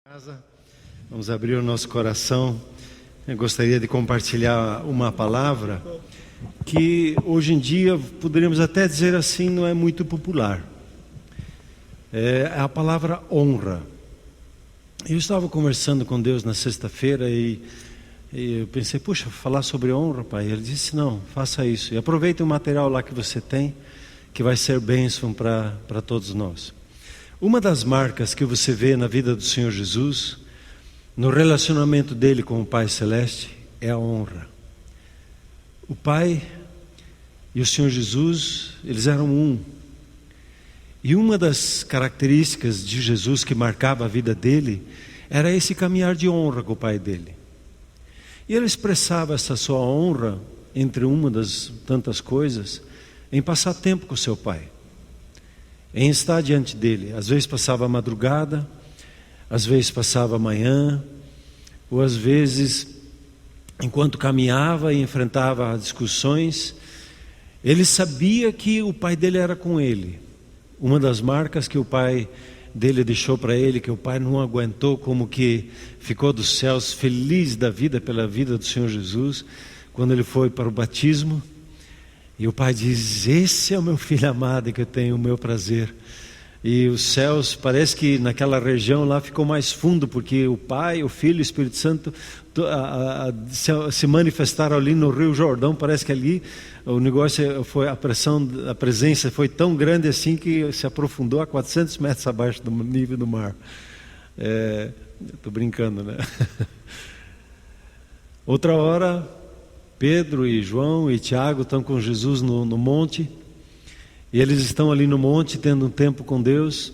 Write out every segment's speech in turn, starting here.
Casa, vamos abrir o nosso coração. Eu gostaria de compartilhar uma palavra que hoje em dia poderíamos até dizer assim, não é muito popular. É a palavra honra. Eu estava conversando com Deus na sexta-feira e eu pensei, puxa, falar sobre honra, pai. Ele disse, não, faça isso. E aproveite o material lá que você tem, que vai ser bênção para todos nós. Uma das marcas que você vê na vida do Senhor Jesus, no relacionamento dele com o Pai Celeste, é a honra. O Pai e o Senhor Jesus, eles eram um. E uma das características de Jesus que marcava a vida dele, era esse caminhar de honra com o Pai dele. E ele expressava essa sua honra, entre uma das tantas coisas, em passar tempo com o seu Pai. Em estar diante dele. Às vezes passava a madrugada, às vezes passava a manhã, ou às vezes, enquanto caminhava e enfrentava discussões, ele sabia que o pai dele era com ele. Uma das marcas que o pai dele deixou para ele, que o pai não aguentou, como que ficou dos céus feliz da vida pela vida do Senhor Jesus, quando ele foi para o batismo. E o pai diz, esse é o meu filho amado que eu tenho o meu prazer. E os céus, parece que naquela região lá ficou mais fundo, porque o Pai, o Filho e o Espírito Santo se manifestaram ali no Rio Jordão. Parece que ali o negócio foi, a presença foi tão grande assim que se aprofundou a 400 metros abaixo do nível do mar. Estou brincando, né? Outra hora, Pedro e João e Tiago estão com Jesus no monte, e eles estão ali no monte tendo um tempo com Deus,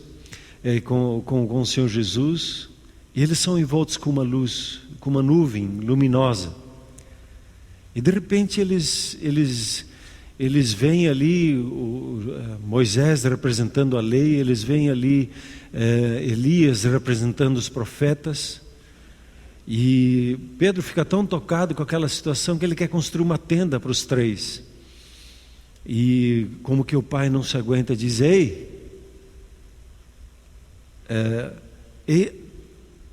com o Senhor Jesus, e eles são envoltos com uma luz, com uma nuvem luminosa, e de repente eles veem ali Moisés representando a lei, eles veem ali Elias representando os profetas. E Pedro fica tão tocado com aquela situação que ele quer construir uma tenda para os três. E como que o pai não se aguenta, diz,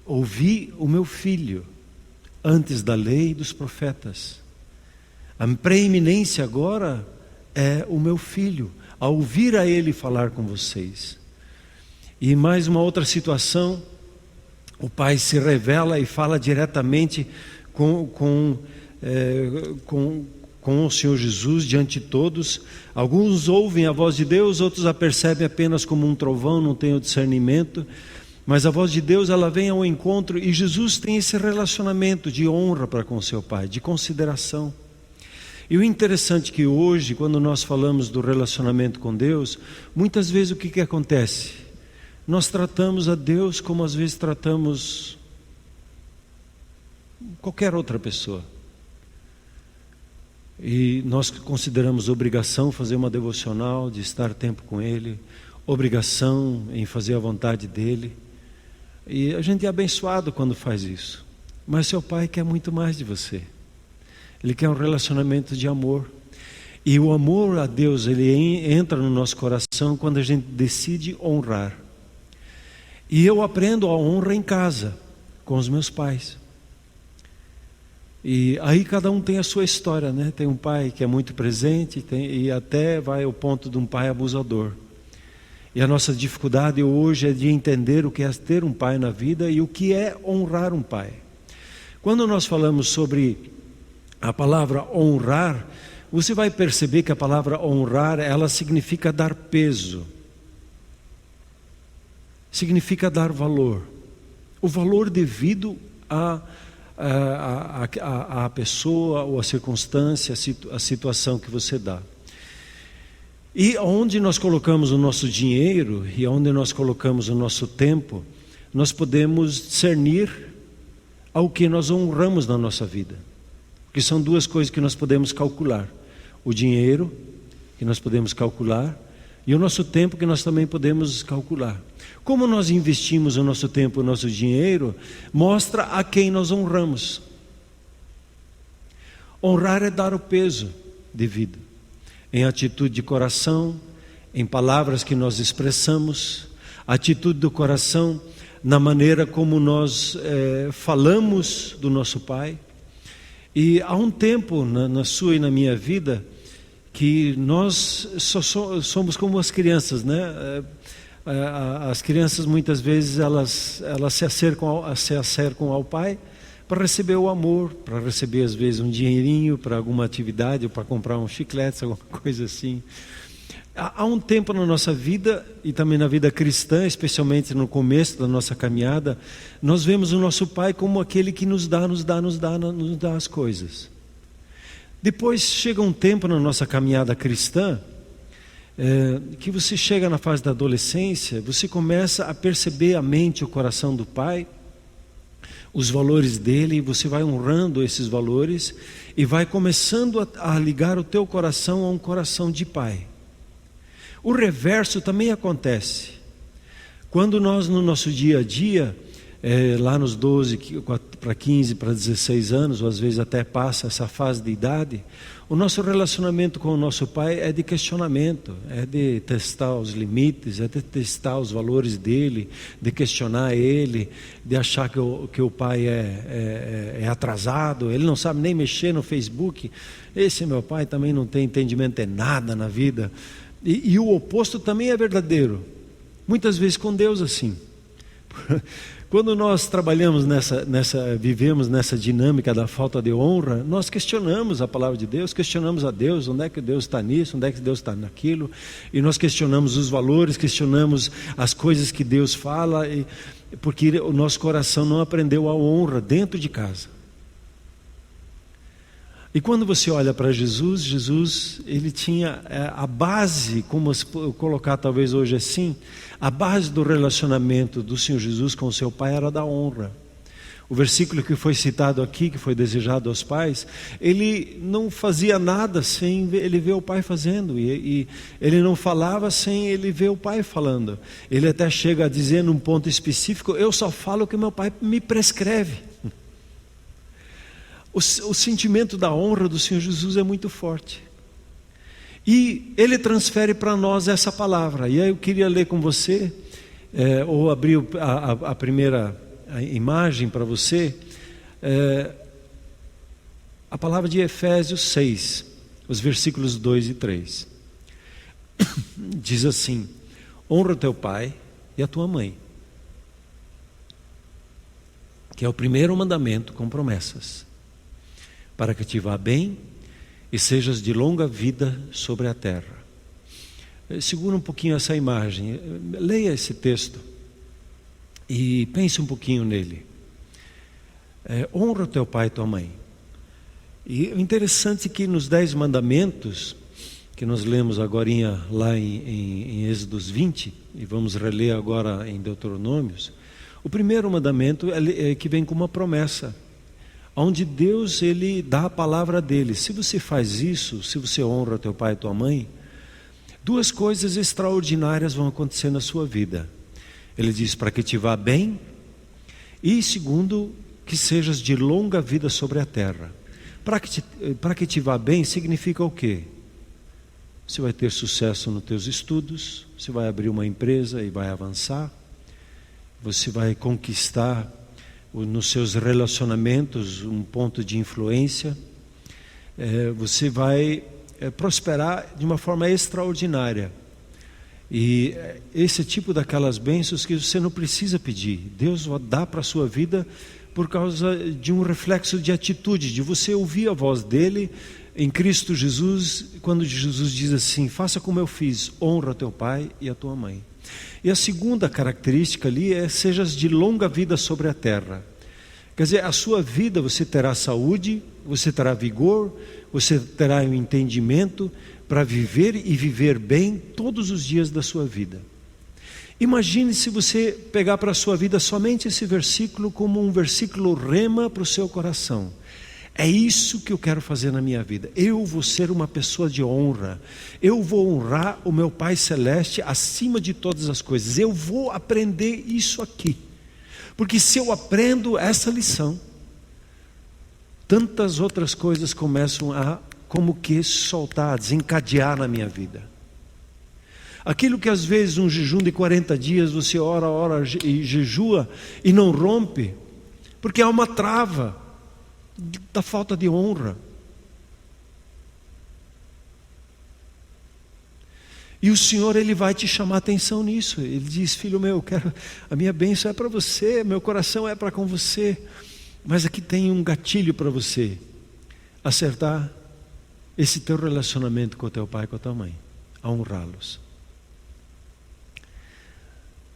ouvi o meu filho antes da lei e dos profetas. A preeminência agora é o meu filho, a ouvir a ele falar com vocês. E mais uma outra situação, o pai se revela e fala diretamente com o Senhor Jesus diante de todos. Alguns ouvem a voz de Deus, outros a percebem apenas como um trovão, não têm o discernimento. Mas a voz de Deus, ela vem ao encontro, e Jesus tem esse relacionamento de honra para com o seu Pai, de consideração. E o interessante é que hoje, quando nós falamos do relacionamento com Deus, muitas vezes o que acontece? Nós tratamos a Deus como às vezes tratamos qualquer outra pessoa. E nós consideramos obrigação fazer uma devocional, de estar tempo com Ele, obrigação em fazer a vontade dEle. E a gente é abençoado quando faz isso. Mas seu Pai quer muito mais de você. Ele quer um relacionamento de amor. E o amor a Deus, ele entra no nosso coração quando a gente decide honrar. E eu aprendo a honra em casa, com os meus pais. E aí cada um tem a sua história, né? Tem um pai que é muito presente, e até vai ao ponto de um pai abusador. E a nossa dificuldade hoje é de entender o que é ter um pai na vida e o que é honrar um pai. Quando nós falamos sobre a palavra honrar, você vai perceber que a palavra honrar, ela significa dar peso. Significa dar valor, o valor devido à pessoa ou à circunstância, à situação que você dá. E onde nós colocamos o nosso dinheiro e onde nós colocamos o nosso tempo, nós podemos discernir ao que nós honramos na nossa vida. Porque são duas coisas que nós podemos calcular: o dinheiro, que nós podemos calcular, e o nosso tempo, que nós também podemos calcular. Como nós investimos o nosso tempo, o nosso dinheiro, mostra a quem nós honramos. Honrar é dar o peso devido, em atitude de coração, em palavras que nós expressamos. A atitude do coração na maneira como nós falamos do nosso Pai. E há um tempo na sua e na minha vida que nós só somos como as crianças, né? As crianças muitas vezes elas se acercam ao pai para receber o amor, para receber às vezes um dinheirinho para alguma atividade, ou para comprar um chiclete, alguma coisa assim. Há um tempo na nossa vida, e também na vida cristã, especialmente no começo da nossa caminhada, nós vemos o nosso Pai como aquele que nos dá as coisas. Depois chega um tempo na nossa caminhada cristã, que você chega na fase da adolescência, você começa a perceber a mente, o coração do Pai, os valores dele, e você vai honrando esses valores, e vai começando a ligar o teu coração a um coração de Pai. O reverso também acontece. Quando nós no nosso dia a dia, lá nos 12 para 15, para 16 anos, ou às vezes até passa essa fase de idade, o nosso relacionamento com o nosso Pai é de questionamento, é de testar os limites, é de testar os valores dele, de questionar ele, de achar que o Pai é atrasado, ele não sabe nem mexer no Facebook. Esse meu pai também não tem entendimento de nada na vida. E o oposto também é verdadeiro, muitas vezes com Deus assim. Quando nós trabalhamos vivemos nessa dinâmica da falta de honra, nós questionamos a palavra de Deus, questionamos a Deus, onde é que Deus está nisso, onde é que Deus está naquilo, e nós questionamos os valores, questionamos as coisas que Deus fala, porque o nosso coração não aprendeu a honra dentro de casa. E quando você olha para Jesus, ele tinha a base, como colocar talvez hoje assim, a base do relacionamento do Senhor Jesus com o seu Pai era da honra. O versículo que foi citado aqui, que foi desejado aos pais, ele não fazia nada sem ele ver o Pai fazendo, e ele não falava sem ele ver o Pai falando. Ele até chega a dizer num ponto específico: eu só falo o que meu Pai me prescreve. O sentimento da honra do Senhor Jesus é muito forte. E Ele transfere para nós essa palavra. E aí eu queria ler com você, ou abrir a primeira imagem para você, a palavra de Efésios 6, os versículos 2 e 3. Diz assim: honra o teu pai e a tua mãe, que é o primeiro mandamento com promessas, para que te vá bem e sejas de longa vida sobre a terra. Segura um pouquinho essa imagem, leia esse texto e pense um pouquinho nele. Honra o teu pai e tua mãe. E o interessante é que nos 10 mandamentos, que nós lemos agora lá em Êxodos 20, e vamos reler agora em Deuteronômios, o primeiro mandamento é que vem com uma promessa, onde Deus ele dá a palavra dele. Se você faz isso, se você honra teu pai e tua mãe, 2 coisas extraordinárias vão acontecer na sua vida. Ele diz: para que te vá bem, e segundo, que sejas de longa vida sobre a terra. Para que te vá bem significa o quê? Você vai ter sucesso nos teus estudos, você vai abrir uma empresa e vai avançar, você vai conquistar nos seus relacionamentos um ponto de influência, você vai prosperar de uma forma extraordinária. E esse tipo daquelas bênçãos que você não precisa pedir, Deus vai dar para a sua vida por causa de um reflexo de atitude, de você ouvir a voz dele em Cristo Jesus, quando Jesus diz assim: faça como eu fiz, honra teu pai e a tua mãe. E a segunda característica ali é: sejas de longa vida sobre a terra. Quer dizer, a sua vida você terá saúde, você terá vigor, você terá um entendimento para viver e viver bem todos os dias da sua vida. Imagine se você pegar para a sua vida somente esse versículo como um versículo rema para o seu coração. É isso que eu quero fazer na minha vida. Eu vou ser uma pessoa de honra. Eu vou honrar o meu Pai Celeste acima de todas as coisas. Eu vou aprender isso aqui. Porque se eu aprendo essa lição, tantas outras coisas começam a como que soltar, a desencadear na minha vida. Aquilo que às vezes um jejum de 40 dias você ora e jejua e não rompe, porque há uma trava da falta de honra. E o Senhor, Ele vai te chamar a atenção nisso. Ele diz: filho meu, a minha bênção é para você, meu coração é para com você, mas aqui tem um gatilho para você acertar esse teu relacionamento com o teu pai e com a tua mãe, a honrá-los,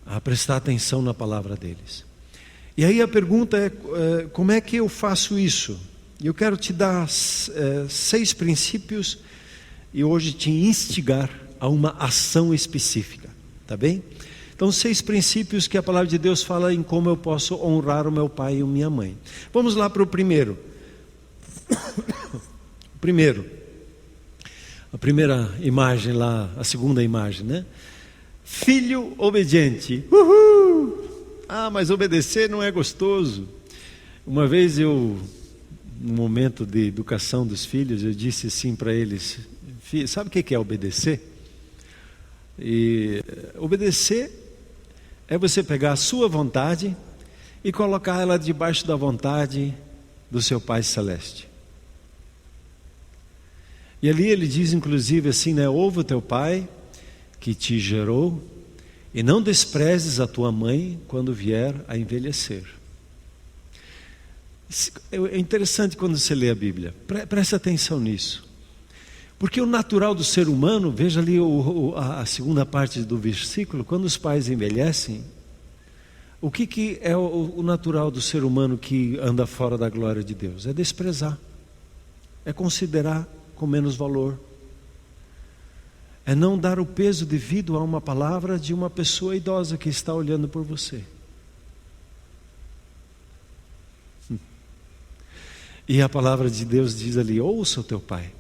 a prestar atenção na palavra deles. E aí a pergunta é, como é que eu faço isso? Eu quero te dar 6 princípios e hoje te instigar a uma ação específica, tá bem? Então 6 princípios que a palavra de Deus fala em como eu posso honrar o meu pai e a minha mãe. Vamos lá para o primeiro. A primeira imagem lá, a segunda imagem, né? Filho obediente. Uhul! Ah, mas obedecer não é gostoso. Uma vez no momento de educação dos filhos, eu disse assim para eles: sabe o que é obedecer? E obedecer é você pegar a sua vontade e colocar ela debaixo da vontade do seu Pai Celeste. E ali ele diz inclusive assim, né? Ouve o teu pai que te gerou e não desprezes a tua mãe quando vier a envelhecer. É interessante quando você lê a Bíblia, preste atenção nisso. Porque o natural do ser humano, veja ali a segunda parte do versículo, quando os pais envelhecem, o que é o natural do ser humano que anda fora da glória de Deus? É desprezar, é considerar com menos valor, é não dar o peso devido a uma palavra de uma pessoa idosa que está olhando por você. E a palavra de Deus diz ali: ouça o teu pai.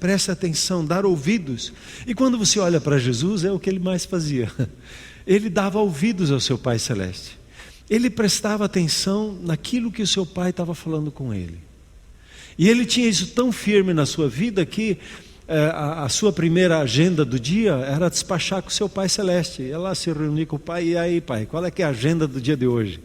Presta atenção, dar ouvidos. E quando você olha para Jesus, é o que ele mais fazia. Ele dava ouvidos ao seu Pai Celeste. Ele prestava atenção naquilo que o seu pai estava falando com ele. E ele tinha isso tão firme na sua vida que a sua primeira agenda do dia era despachar com o seu Pai Celeste. Ia lá se reunir com o pai: e aí, pai, qual é que é a agenda do dia de hoje?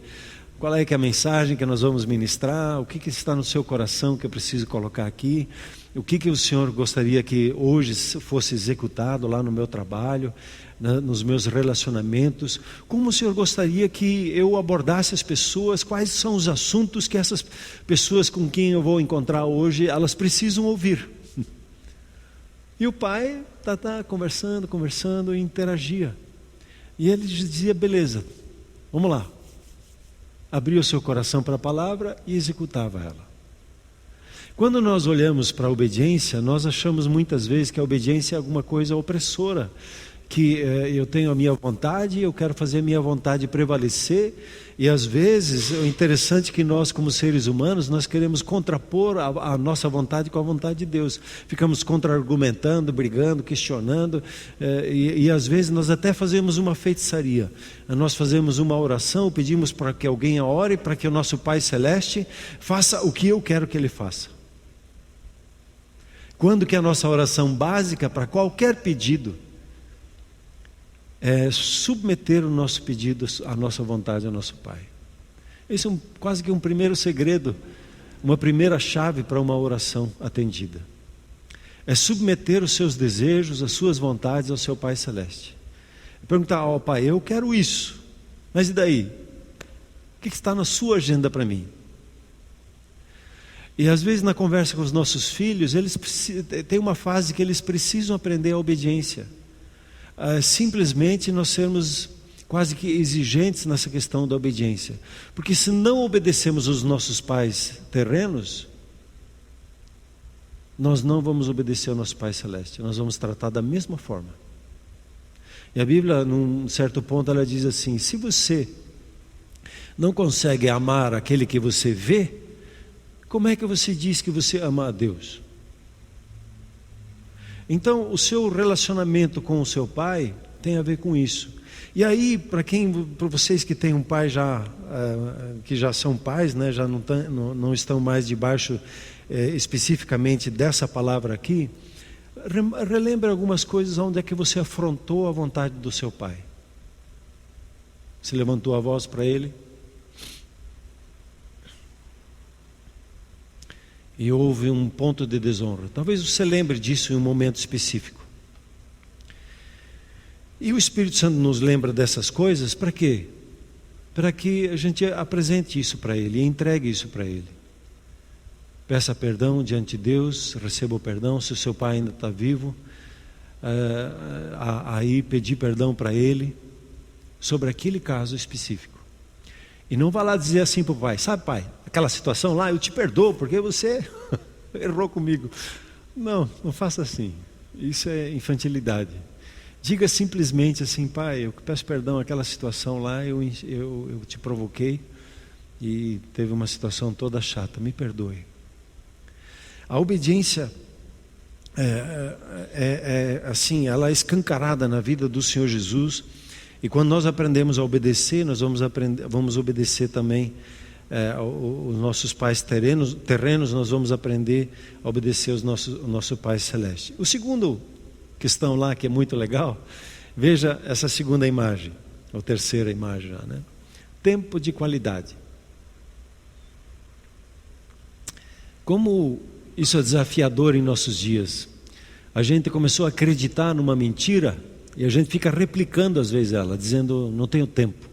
Qual é que é a mensagem que nós vamos ministrar? O que está no seu coração que eu preciso colocar aqui? O que o Senhor gostaria que hoje fosse executado lá no meu trabalho, nos meus relacionamentos? Como o Senhor gostaria que eu abordasse as pessoas? Quais são os assuntos que essas pessoas com quem eu vou encontrar hoje, elas precisam ouvir? E o pai conversando e interagia. E ele dizia: beleza, vamos lá. Abria o seu coração para a palavra e executava ela. Quando nós olhamos para a obediência, nós achamos muitas vezes que a obediência é alguma coisa opressora, que eu tenho a minha vontade, eu quero fazer a minha vontade prevalecer, e às vezes é interessante que nós, como seres humanos, nós queremos contrapor a nossa vontade com a vontade de Deus. Ficamos contra-argumentando, brigando, questionando, e às vezes nós até fazemos uma feitiçaria. Nós fazemos uma oração, pedimos para que alguém ore, para que o nosso Pai Celeste faça o que eu quero que Ele faça. Quando que a nossa oração básica para qualquer pedido é submeter o nosso pedido à nossa vontade ao nosso Pai. Esse é quase que um primeiro segredo, uma primeira chave para uma oração atendida. É submeter os seus desejos, as suas vontades ao seu Pai Celeste. Perguntar: ao Pai, eu quero isso, mas e daí? O que está na sua agenda para mim? E às vezes na conversa com os nossos filhos, tem uma fase que eles precisam aprender a obediência. Simplesmente nós sermos quase que exigentes nessa questão da obediência, porque se não obedecemos os nossos pais terrenos, nós não vamos obedecer ao nosso Pai Celeste, nós vamos tratar da mesma forma. E a Bíblia, num certo ponto, ela diz assim: se você não consegue amar aquele que você vê, como é que você diz que você ama a Deus? Então, o seu relacionamento com o seu pai tem a ver com isso. E aí, para vocês que têm um pai já, que já são pais, né, já não estão mais debaixo especificamente dessa palavra aqui, relembre algumas coisas onde é que você afrontou a vontade do seu pai. Você levantou a voz para ele e houve um ponto de desonra. Talvez você lembre disso em um momento específico. E o Espírito Santo nos lembra dessas coisas para quê? Para que a gente apresente isso para Ele e entregue isso para Ele. Peça perdão diante de Deus, receba o perdão. Se o seu pai ainda está vivo, aí pedir perdão para Ele sobre aquele caso específico. E não vá lá dizer assim para o pai: sabe, pai, aquela situação lá, eu te perdoo porque você errou comigo. Não faça assim. Isso é infantilidade. Diga simplesmente assim: pai, eu peço perdão, aquela situação lá, eu te provoquei e teve uma situação toda chata, me perdoe. A obediência assim, ela é escancarada na vida do Senhor Jesus, e quando nós aprendemos a obedecer, nós vamos obedecer também os nossos pais terrenos, nós vamos aprender a obedecer o nosso Pai Celeste. O segundo questão lá, que é muito legal, veja essa segunda imagem, ou terceira imagem já, né? Tempo de qualidade. Como isso é desafiador em nossos dias. A gente começou a acreditar numa mentira e a gente fica replicando às vezes ela, dizendo: não tenho tempo.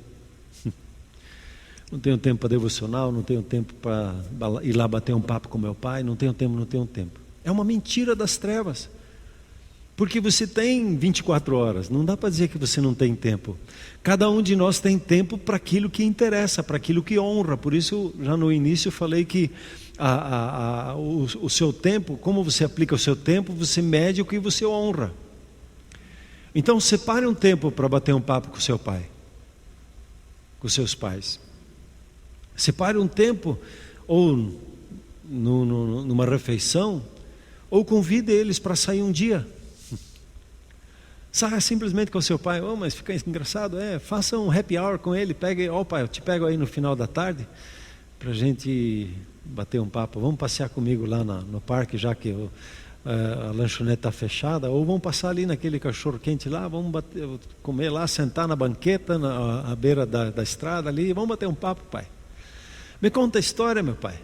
Não tenho tempo para devocional, não tenho tempo para ir lá bater um papo com meu pai, não tenho tempo. É uma mentira das trevas. Porque você tem 24 horas, não dá para dizer que você não tem tempo. Cada um de nós tem tempo para aquilo que interessa, para aquilo que honra. Por isso, já no início eu falei que o seu tempo, como você aplica o seu tempo, você mede o que você honra. Então separe um tempo para bater um papo com o seu pai, com seus pais. Separe um tempo, ou numa refeição, ou convide eles para sair um dia. Saia simplesmente com o seu pai. Mas fica engraçado, faça um happy hour com ele. Pegue, pai, eu te pego aí no final da tarde para a gente bater um papo. Vamos passear comigo lá no parque, já que a lanchonete está fechada, ou vamos passar ali naquele cachorro quente lá, vamos comer lá, sentar na banqueta à beira da estrada ali, vamos bater um papo, pai. Me conta a história, meu pai.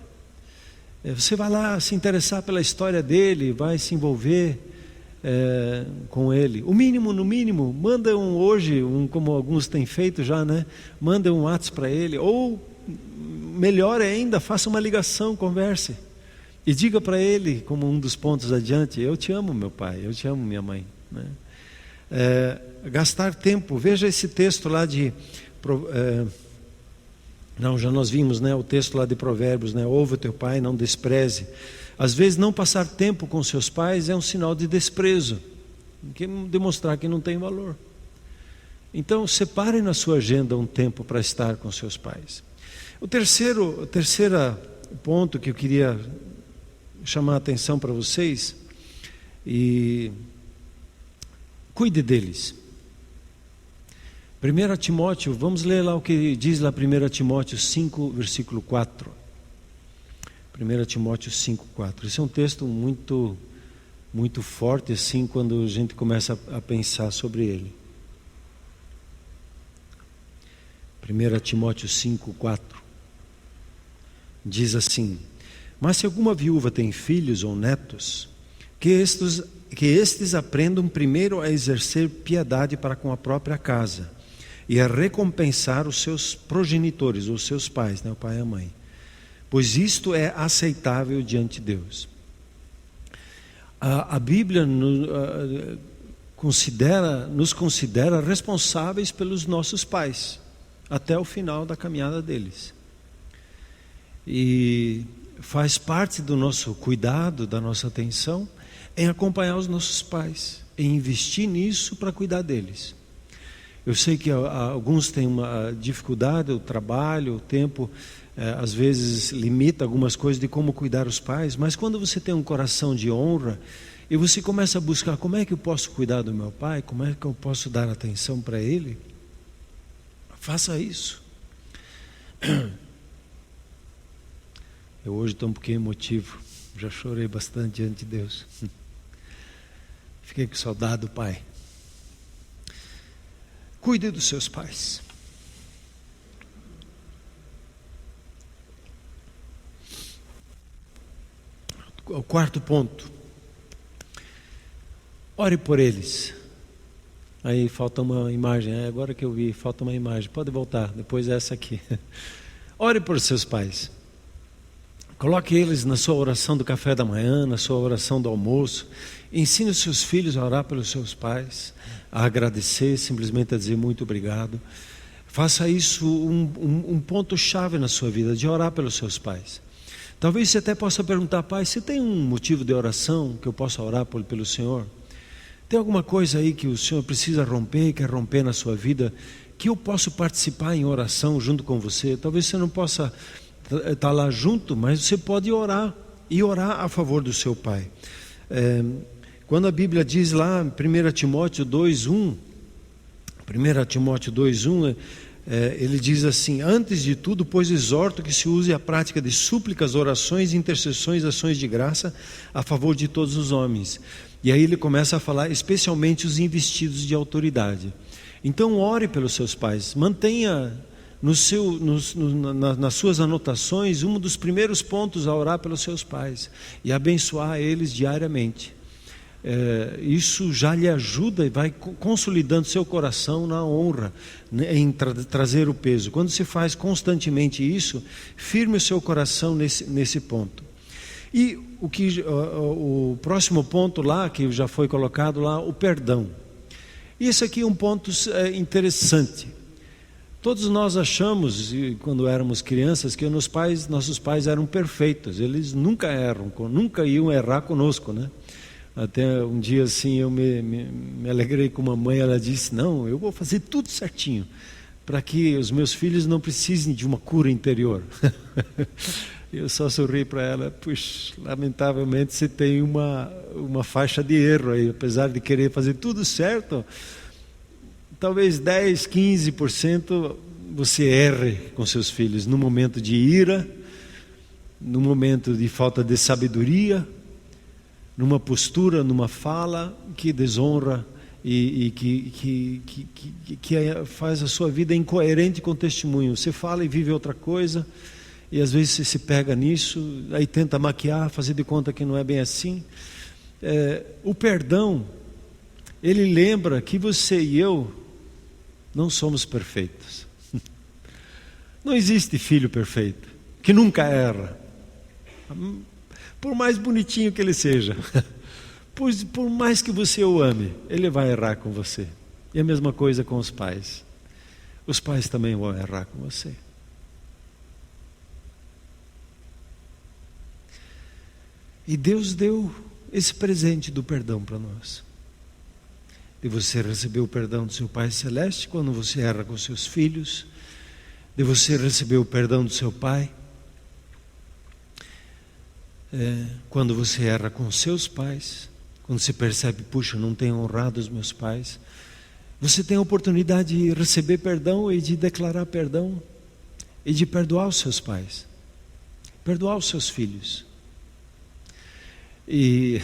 Você vai lá se interessar pela história dele, vai se envolver com ele. No mínimo, manda hoje, como alguns têm feito já, né? Manda um WhatsApp para ele, ou melhor ainda, faça uma ligação, converse. E diga para ele, como um dos pontos adiante: eu te amo, meu pai, eu te amo, minha mãe. Né? Gastar tempo, veja esse texto lá já nós vimos, né, o texto lá de Provérbios, né? Ouve o teu pai, não despreze. Às vezes não passar tempo com seus pais é um sinal de desprezo, que demonstrar que não tem valor. Então separe na sua agenda um tempo para estar com seus pais. O terceiro ponto que eu queria chamar a atenção para vocês, e cuide deles. 1 Timóteo, vamos ler lá o que diz lá 1 Timóteo 5, versículo 4. 1 Timóteo 5, 4. Esse é um texto muito, muito forte assim, quando a gente começa a pensar sobre ele. 1 Timóteo 5, 4. Diz assim: mas se alguma viúva tem filhos ou netos, que estes aprendam primeiro a exercer piedade para com a própria casa e a recompensar os seus progenitores, os seus pais, né, o pai e a mãe, pois isto é aceitável diante de Deus. A Bíblia nos considera responsáveis pelos nossos pais até o final da caminhada deles, e faz parte do nosso cuidado, da nossa atenção, em acompanhar os nossos pais, em investir nisso para cuidar deles. Eu sei que alguns têm uma dificuldade, o trabalho, o tempo, às vezes limita algumas coisas de como cuidar os pais, mas quando você tem um coração de honra, e você começa a buscar: como é que eu posso cuidar do meu pai, como é que eu posso dar atenção para ele, faça isso. Eu hoje estou um pouquinho emotivo, já chorei bastante diante de Deus. Fiquei com saudade do pai. Cuide dos seus pais. O quarto ponto. Ore por eles. Aí falta uma imagem, agora que eu vi, falta uma imagem. Pode voltar, depois essa aqui. Ore por seus pais. Coloque eles na sua oração do café da manhã, na sua oração do almoço. Ensine os seus filhos a orar pelos seus pais, a agradecer, simplesmente a dizer muito obrigado. Faça isso um ponto-chave na sua vida, de orar pelos seus pais. Talvez você até possa perguntar: pai, você tem um motivo de oração que eu possa orar pelo Senhor? Tem alguma coisa aí que o Senhor precisa romper, quer romper na sua vida, que eu posso participar em oração junto com você? Talvez você não possa estar lá junto, mas você pode orar, e orar a favor do seu pai. Quando a Bíblia diz lá, 1 Timóteo 2:1, ele diz assim: antes de tudo, pois exorto que se use a prática de súplicas, orações, intercessões, ações de graça a favor de todos os homens. E aí ele começa a falar especialmente os investidos de autoridade. Então ore pelos seus pais, mantenha nas suas anotações um dos primeiros pontos a orar pelos seus pais e abençoar eles diariamente. Isso já lhe ajuda e vai consolidando seu coração na honra, né, em trazer o peso. Quando se faz constantemente isso, firme o seu coração nesse ponto. E o próximo ponto lá, que já foi colocado lá, o perdão. Isso aqui é um ponto interessante. Todos nós achamos, quando éramos crianças, que nossos pais eram perfeitos. Eles nunca erram, nunca iam errar conosco, né? Até um dia assim eu me alegrei com uma mãe. Ela disse: não, eu vou fazer tudo certinho, para que os meus filhos não precisem de uma cura interior. Eu só sorri para ela: puxa, lamentavelmente você tem uma faixa de erro aí. Apesar de querer fazer tudo certo, talvez 10, 15% você erre com seus filhos, no momento de ira, no momento de falta de sabedoria, numa postura, numa fala que desonra e que faz a sua vida incoerente com o testemunho. Você fala e vive outra coisa, e às vezes você se pega nisso, aí tenta maquiar, fazer de conta que não é bem assim. O perdão, ele lembra que você e eu não somos perfeitos. Não existe filho perfeito, que nunca erra, por mais bonitinho que ele seja. Por mais que você o ame, ele vai errar com você. E a mesma coisa com os pais. Os pais também vão errar com você. E Deus deu esse presente do perdão para nós. De você receber o perdão do seu Pai Celeste quando você erra com seus filhos. De você receber o perdão do seu pai quando você erra com seus pais. Quando você percebe: puxa, não tenho honrado os meus pais. Você tem a oportunidade de receber perdão e de declarar perdão e de perdoar os seus pais, perdoar os seus filhos. E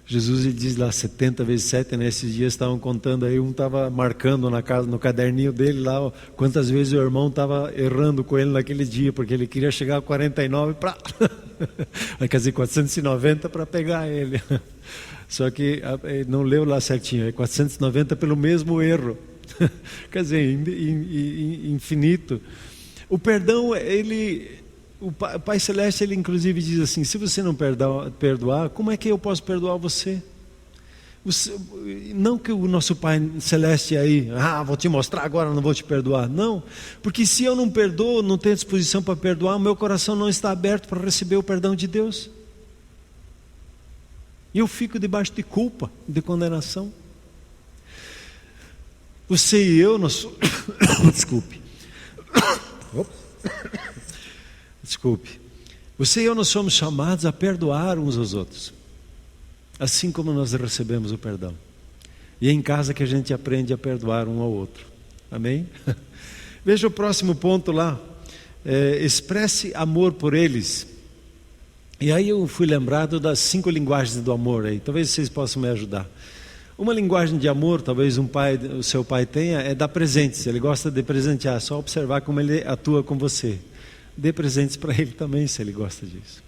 Jesus, ele diz lá 70 vezes 7, né? Esses dias estavam contando aí, um estava marcando na casa, no caderninho dele lá, ó, quantas vezes o irmão estava errando com ele naquele dia, porque ele queria chegar a 49 para quer dizer, 490 para pegar ele. Só que ele não leu lá certinho, é 490 pelo mesmo erro. Quer dizer, infinito. O perdão, o Pai Celeste, ele inclusive diz assim: se você não perdoar, como é que eu posso perdoar você? Não que o nosso Pai Celeste aí, vou te mostrar agora, não vou te perdoar. Não, porque se eu não perdoo, não tenho disposição para perdoar, o meu coração não está aberto para receber o perdão de Deus. E eu fico debaixo de culpa, de condenação. Você e eu, Desculpe. Você e eu, nós somos chamados a perdoar uns aos outros, assim como nós recebemos o perdão. E é em casa que a gente aprende a perdoar um ao outro. Amém? Veja o próximo ponto lá. Expresse amor por eles. E aí eu fui lembrado das 5 linguagens do amor aí. Talvez vocês possam me ajudar. Uma linguagem de amor, talvez o seu pai tenha, é dar presentes. Ele gosta de presentear, é só observar como ele atua com você. Dê presentes para ele também, se ele gosta disso.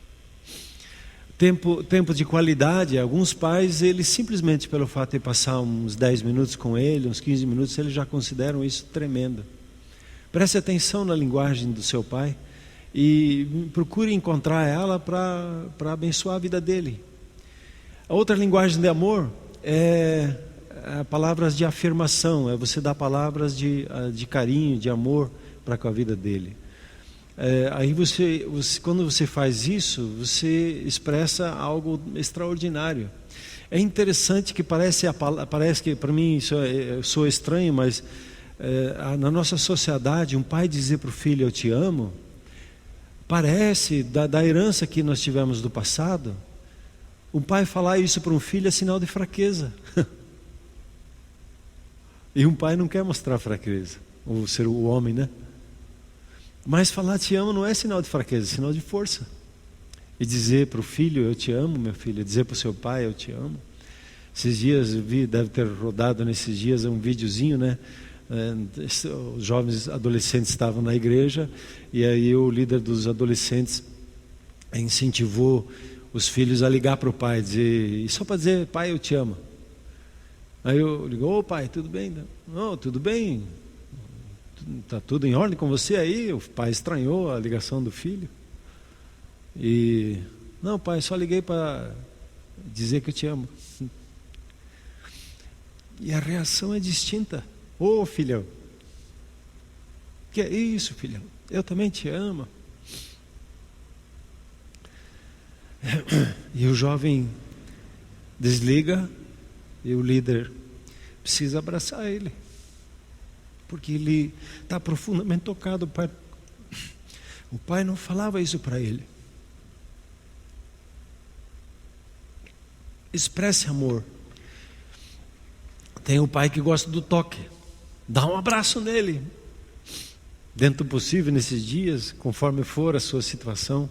Tempo de qualidade, alguns pais, eles simplesmente pelo fato de passar uns 10 minutos com ele, uns 15 minutos, eles já consideram isso tremendo. Preste atenção na linguagem do seu pai e procure encontrar ela para abençoar a vida dele. A outra linguagem de amor é palavras de afirmação, é você dar palavras de carinho, de amor para com a vida dele. Aí quando você faz isso, você expressa algo extraordinário. É interessante que parece que para mim isso eu sou estranho, mas na nossa sociedade um pai dizer para o filho eu te amo, parece da herança que nós tivemos do passado. Um pai falar isso para um filho é sinal de fraqueza. E um pai não quer mostrar fraqueza, o homem, né? Mas falar te amo não é sinal de fraqueza, é sinal de força. E dizer para o filho, eu te amo, meu filho, dizer para o seu pai, eu te amo. Esses dias, eu vi, deve ter rodado nesses dias um videozinho, né? Os jovens adolescentes estavam na igreja, e aí o líder dos adolescentes incentivou os filhos a ligar para o pai, e só para dizer, pai, eu te amo. Aí eu ligo, ô pai, tudo bem? Não, tudo bem. Está tudo em ordem com você aí? O pai estranhou a ligação do filho. E, não pai, só liguei para dizer que eu te amo. E a reação é distinta. Ô filhão, que é isso, filhão? Eu também te amo. E o jovem desliga e o líder precisa abraçar ele, porque ele está profundamente tocado. O pai não falava isso para ele. Expresse amor. Tem o pai que gosta do toque. Dá um abraço nele, dentro do possível nesses dias, conforme for a sua situação.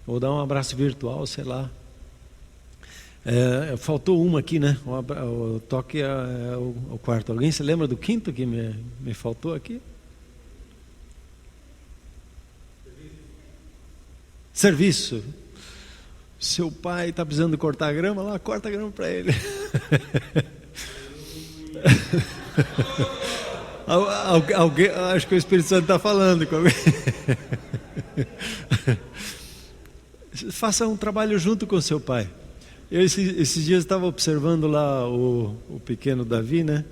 Ou dá um abraço virtual, sei lá. Faltou uma aqui, né? O toque é o quarto. Alguém se lembra do quinto que me faltou aqui? Serviço. Seu pai está precisando cortar a grama, lá corta a grama para ele. Alguém, acho que o Espírito Santo está falando com alguém. Faça um trabalho junto com seu pai. Eu esses dias estava observando lá o pequeno Davi, né?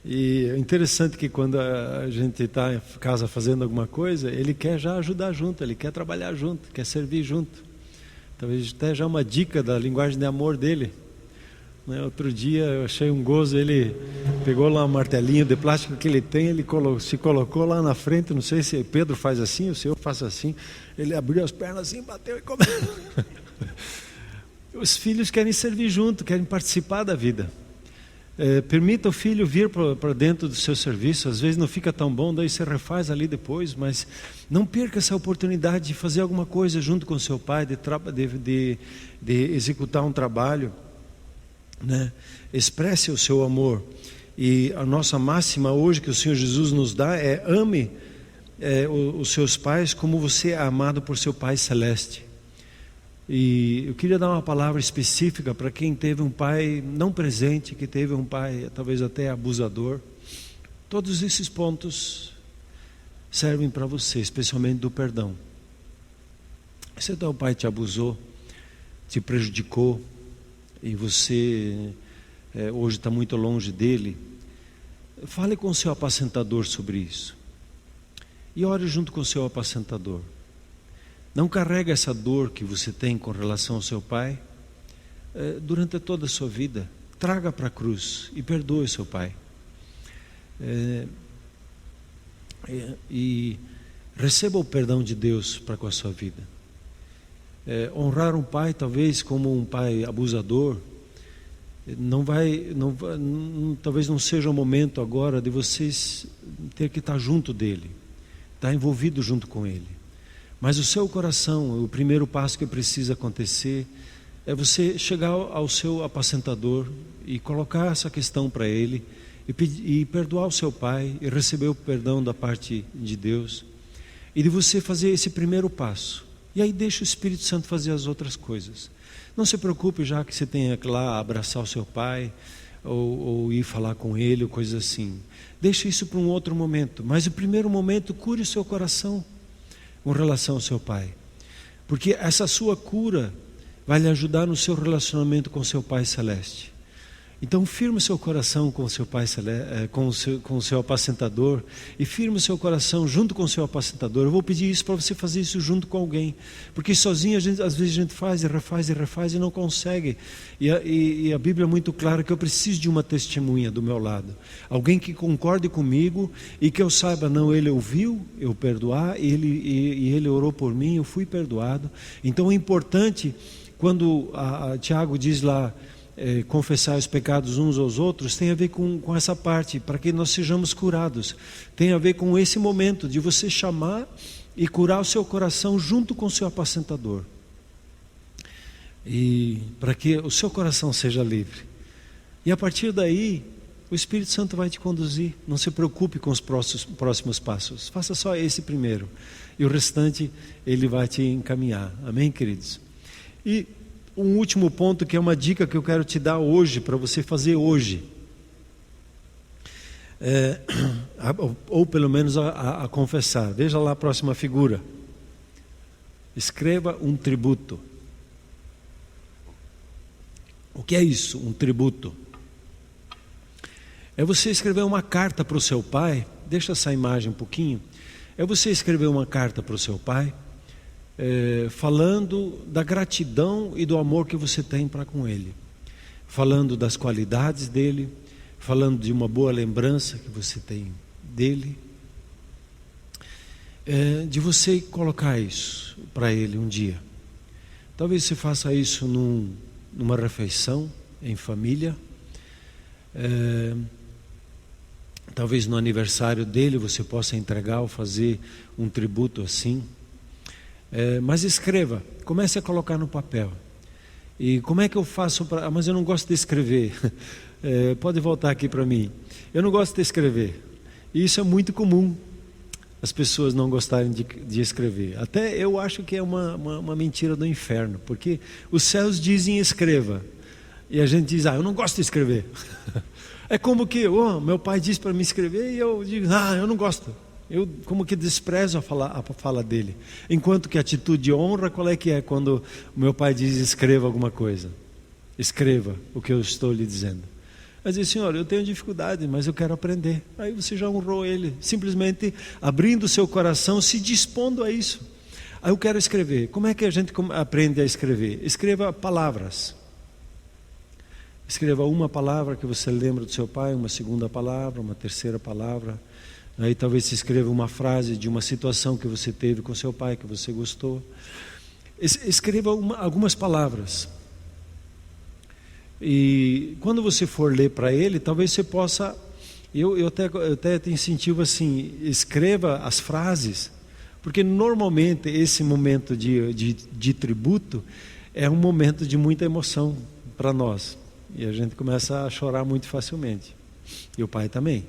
E é interessante que quando a gente está em casa fazendo alguma coisa, ele quer já ajudar junto, ele quer trabalhar junto, quer servir junto. Talvez até já uma dica da linguagem de amor dele. Outro dia eu achei um gozo, ele pegou lá um martelinho de plástico que ele tem, ele se colocou lá na frente, não sei se Pedro faz assim, o Senhor faz assim, ele abriu as pernas assim, bateu e comeu. Os filhos querem servir junto, querem participar da vida. Permita o filho vir para dentro do seu serviço. Às vezes não fica tão bom, daí você refaz ali depois, mas não perca essa oportunidade de fazer alguma coisa junto com seu pai, de executar um trabalho, né? Expresse o seu amor. E a nossa máxima hoje que o Senhor Jesus nos dá é: ame os seus pais como você é amado por seu Pai Celeste. E eu queria dar uma palavra específica para quem teve um pai não presente, que teve um pai talvez até abusador. Todos esses pontos servem para você, especialmente do perdão. Se o teu pai te abusou, te prejudicou, e você hoje está muito longe dele, fale com o seu apacentador sobre isso. E ore junto com o seu apacentador. Não carrega essa dor que você tem com relação ao seu pai durante toda a sua vida. Traga para a cruz e perdoe seu pai. E receba o perdão de Deus para com a sua vida. Honrar um pai, talvez como um pai abusador, talvez não seja o momento agora de vocês ter que estar junto dele, estar envolvido junto com ele. Mas o seu coração, o primeiro passo que precisa acontecer é você chegar ao seu apacentador e colocar essa questão para ele, e perdoar o seu pai, e receber o perdão da parte de Deus, e de você fazer esse primeiro passo. E aí deixa o Espírito Santo fazer as outras coisas. Não se preocupe já que você tenha que ir lá abraçar o seu pai, ou ir falar com ele, ou coisa assim. Deixa isso para um outro momento. Mas o primeiro momento, cure o seu coração com relação ao seu pai. Porque essa sua cura vai lhe ajudar no seu relacionamento com seu Pai Celeste. Então firme o seu coração com o seu Pai Celeste, com o seu apacentador, e firme o seu coração junto com o seu apacentador. Eu vou pedir isso para você fazer isso junto com alguém, porque sozinho às vezes a gente faz e refaz e não consegue. E a Bíblia é muito clara que eu preciso de uma testemunha do meu lado, alguém que concorde comigo e que eu saiba, não, ele ouviu eu perdoar, ele orou por mim, eu fui perdoado. Então é importante, quando Tiago diz lá, confessar os pecados uns aos outros, tem a ver com essa parte, para que nós sejamos curados. Tem a ver com esse momento de você chamar e curar o seu coração junto com o seu apacentador, e para que o seu coração seja livre. E a partir daí o Espírito Santo vai te conduzir. Não se preocupe com os próximos passos, faça só esse primeiro, e o restante ele vai te encaminhar. Amém, queridos? E um último ponto, que é uma dica que eu quero te dar hoje, para você fazer hoje, ou pelo menos a confessar. Veja lá a próxima figura. Escreva um tributo. O que é isso, um tributo? É você escrever uma carta para o seu pai. Deixa essa imagem um pouquinho. É você escrever uma carta para o seu pai, falando da gratidão e do amor que você tem para com ele, falando das qualidades dele, falando de uma boa lembrança que você tem dele, de você colocar isso para ele um dia. Talvez você faça isso numa refeição em família, talvez no aniversário dele você possa entregar ou fazer um tributo assim. Mas escreva, comece a colocar no papel. E como é que eu faço para... mas eu não gosto de escrever. Pode voltar aqui para mim. Eu não gosto de escrever. E isso é muito comum, as pessoas não gostarem de escrever. Até eu acho que é uma mentira do inferno, porque os céus dizem escreva, e a gente diz, eu não gosto de escrever. É como que, meu pai disse para me escrever, e eu digo, eu não gosto. Eu como que desprezo a fala dele. Enquanto que a atitude de honra, qual é que é quando o meu pai diz escreva alguma coisa? Escreva o que eu estou lhe dizendo. Mas diz, Senhor, eu tenho dificuldade, mas eu quero aprender. Aí você já honrou ele, simplesmente abrindo o seu coração, se dispondo a isso. Aí eu quero escrever. Como é que a gente aprende a escrever? Escreva palavras. Escreva uma palavra que você lembra do seu pai, uma segunda palavra, uma terceira palavra. Aí talvez se escreva uma frase de uma situação que você teve com seu pai, que você gostou. Escreva algumas palavras. E quando você for ler para ele, talvez você possa... Eu até te incentivo assim, escreva as frases, porque normalmente esse momento de tributo é um momento de muita emoção para nós. E a gente começa a chorar muito facilmente. E o pai também.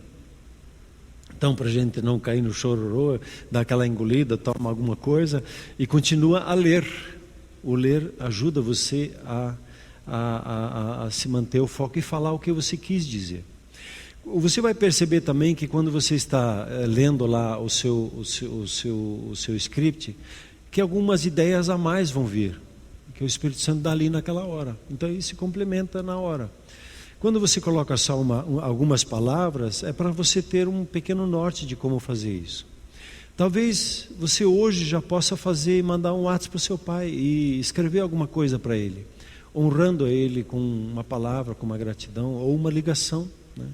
Então, para a gente não cair no chororô, dá aquela engolida, toma alguma coisa e continua a ler. O ler ajuda você a se manter o foco e falar o que você quis dizer. Você vai perceber também que quando você está lendo lá o seu script, que algumas ideias a mais vão vir, que o Espírito Santo dá ali naquela hora. Então isso se complementa na hora. Quando você coloca só algumas palavras, é para você ter um pequeno norte de como fazer isso. Talvez você hoje já possa fazer e mandar um WhatsApp para o seu pai e escrever alguma coisa para ele, honrando ele com uma palavra, com uma gratidão ou uma ligação, né?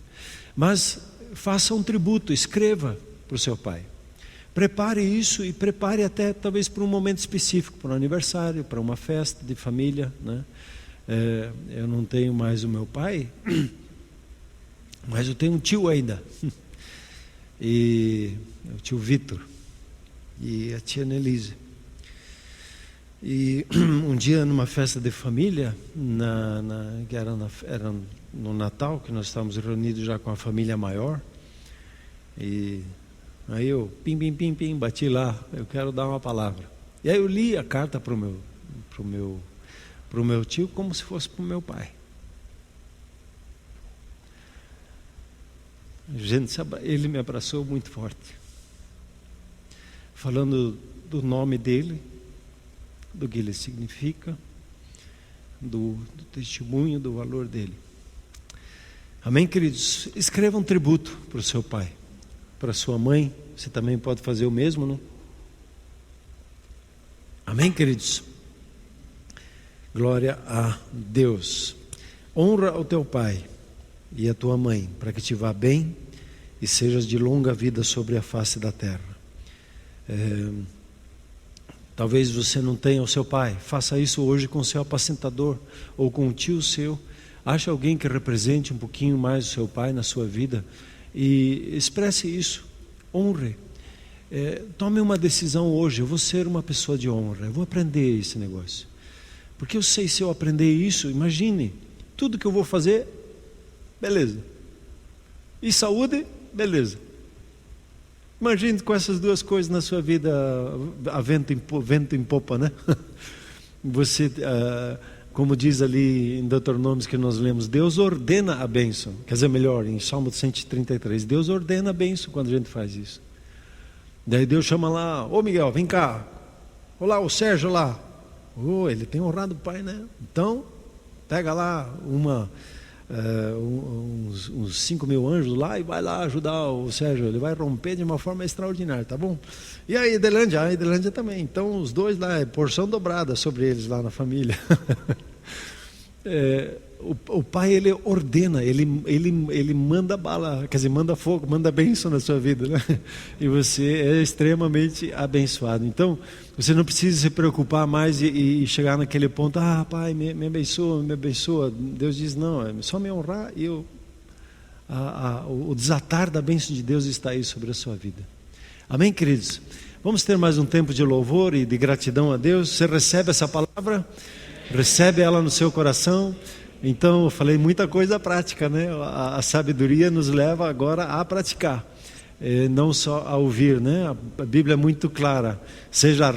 Mas faça um tributo, escreva para o seu pai. Prepare isso e prepare até talvez para um momento específico, para um aniversário, para uma festa de família, né? Eu não tenho mais o meu pai, mas eu tenho um tio ainda, e o tio Vitor e a tia Nelise. E um dia, numa festa de família, que era no Natal, que nós estávamos reunidos já com a família maior, e aí eu, pim, bati lá, eu quero dar uma palavra. E aí eu li a carta para o meu tio como se fosse para o meu pai. Gente, ele me abraçou muito forte, falando do nome dele, do que ele significa, do testemunho, do valor dele. Amém, queridos? Escreva um tributo para o seu pai, para a sua mãe. Você também pode fazer o mesmo, não? Amém, queridos? Glória a Deus. Honra o teu pai e a tua mãe, para que te vá bem e sejas de longa vida sobre a face da terra. Talvez você não tenha o seu pai, faça isso hoje com o seu apacentador ou com um tio seu. Ache alguém que represente um pouquinho mais o seu pai na sua vida e expresse isso, honre. Tome uma decisão hoje, eu vou ser uma pessoa de honra, eu vou aprender esse negócio. Porque eu sei, se eu aprender isso, imagine, tudo que eu vou fazer, beleza. E saúde, beleza. Imagine com essas duas coisas na sua vida, a vento em popa, né? Você, como diz ali em Deuteronômio que nós lemos, Deus ordena a bênção. Quer dizer, melhor, em Salmo 133, Deus ordena a bênção quando a gente faz isso. Daí Deus chama lá, ô Miguel, vem cá. Olá, o Sérgio lá. Ele tem honrado o pai, né? Então, pega lá uns 5.000 anjos lá e vai lá ajudar o Sérgio. Ele vai romper de uma forma extraordinária, tá bom? E a Edelândia também. Então os dois lá, porção dobrada sobre eles lá na família. O pai, ele ordena, ele manda bala, quer dizer, manda fogo, manda bênção na sua vida, né? E você é extremamente abençoado. Então você não precisa se preocupar mais e chegar naquele ponto, pai, me abençoa. Deus diz, não, é só me honrar e o desatar da bênção de Deus está aí sobre a sua vida. Amém, queridos? Vamos ter mais um tempo de louvor e de gratidão a Deus. Você recebe essa palavra? Recebe ela no seu coração? Então, eu falei muita coisa prática, né? A sabedoria nos leva agora a praticar, não só a ouvir, né? A Bíblia é muito clara, seja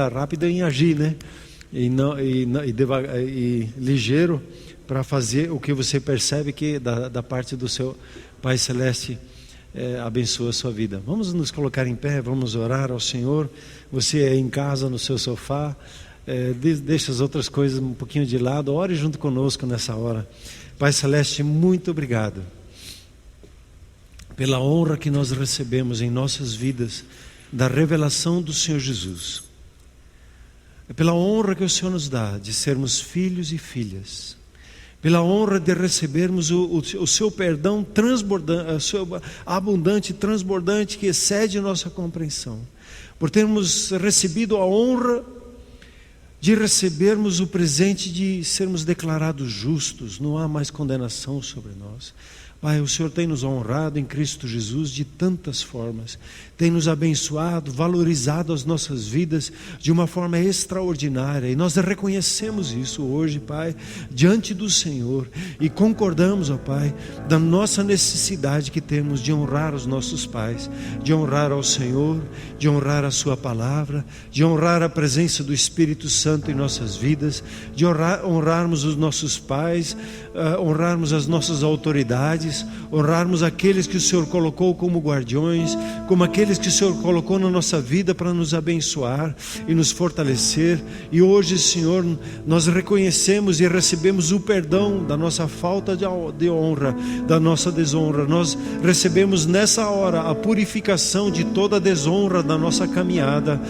rápido em agir, né? E ligeiro para fazer o que você percebe que da parte do seu Pai Celeste abençoa a sua vida. Vamos nos colocar em pé, vamos orar ao Senhor. Você é em casa, no seu sofá, deixa as outras coisas um pouquinho de lado, ore junto conosco nessa hora. Pai Celeste, muito obrigado pela honra que nós recebemos em nossas vidas da revelação do Senhor Jesus, pela honra que o Senhor nos dá de sermos filhos e filhas, pela honra de recebermos o seu perdão transbordante, o seu abundante, transbordante, que excede nossa compreensão, por termos recebido a honra de recebermos o presente de sermos declarados justos. Não há mais condenação sobre nós. Pai, o Senhor tem nos honrado em Cristo Jesus de tantas formas, tem nos abençoado, valorizado as nossas vidas de uma forma extraordinária, e nós reconhecemos isso hoje, Pai, diante do Senhor, e concordamos, ó Pai, da nossa necessidade que temos de honrar os nossos pais, de honrar ao Senhor, de honrar a Sua palavra, de honrar a presença do Espírito Santo em nossas vidas, de honrarmos os nossos pais, honrarmos as nossas autoridades, honrarmos aqueles que o Senhor colocou como guardiões, como aqueles que o Senhor colocou na nossa vida para nos abençoar e nos fortalecer. E hoje, Senhor, nós reconhecemos e recebemos o perdão da nossa falta de honra, da nossa desonra. Nós recebemos nessa hora a purificação de toda a desonra da nossa caminhada.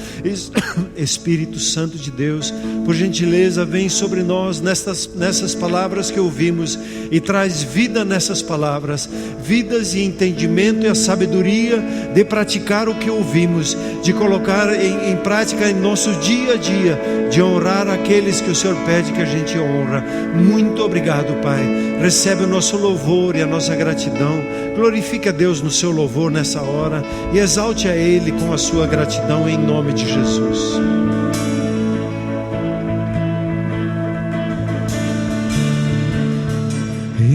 Espírito Santo de Deus, por gentileza, vem sobre nós nessas palavras que ouvimos e traz vida nessas palavras, vidas e entendimento e a sabedoria de praticar o que ouvimos, de colocar em prática em nosso dia a dia, de honrar aqueles que o Senhor pede que a gente honra. Muito obrigado, Pai. Recebe o nosso louvor e a nossa gratidão. Glorifique a Deus no seu louvor nessa hora e exalte a Ele com a sua gratidão em nome de Jesus.